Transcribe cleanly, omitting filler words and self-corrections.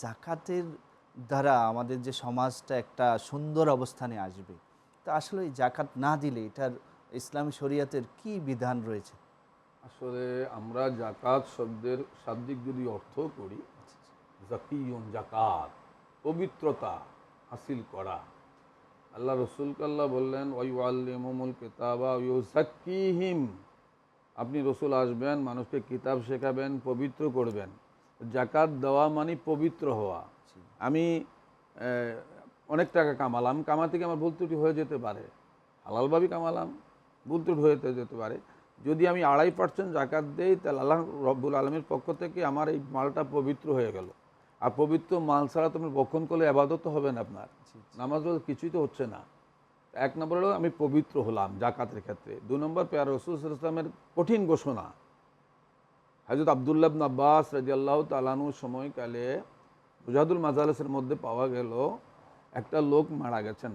জাকাতের দ্বারা আমাদের যে সমাজটা একটা সুন্দর অবস্থানে আসবে, তো আসলে এই জাকাত না দিলে এটার ইসলামী শরিয়তের কি বিধান রয়েছে? আসলে আমরা জাকাত শব্দের শাব্দিক যদি অর্থ করি, জাকিউন জাকাত, পবিত্রতা হাসিল করা। আল্লাহ রসুল কাল্লাহ বললেন ওয়াইউআল্লিমুল কিতাবা ইউযাক্কিহিম, আপনি রসুল আসবেন, মানুষকে কিতাব শেখাবেন, পবিত্র করবেন। জাকাত দেওয়া মানে পবিত্র হওয়া। জি। আমি অনেক টাকা কামালাম, কামাতে গিয়ে আমার ভুল ত্রুটি হয়ে যেতে পারে, হালালভাবেই কামালাম, ভুল ত্রুটি হয়ে যেতে পারে। যদি আমি 2.5% জাকাত দেই, তাহলে আল্লাহ রব্বুল আলমীর পক্ষ থেকে আমার এই মালটা পবিত্র হয়ে গেল। আর পবিত্র মাল ছাড়া তুমি ভক্ষণ করলে আবাদত তো হবে না, আপনার জি, জি। নামাজ রোজা কিছুই তো হচ্ছে না। এক নম্বর হলো আমি পবিত্র হলাম জাকাতের ক্ষেত্রে। 2 নম্বর, পেয়ার রসুল সাল্লাল্লাহু আলাইহি ওয়াসাল্লামের কঠিন ঘোষণা। হযরত আব্দুল্লাহ ইবনে আব্বাস রাদিয়াল্লাহু তাআলা আনহুর সময়কালে মুজাহিদুল মাজালিসের মধ্যে পাওয়া গেল একটা লোক মারা গেছেন,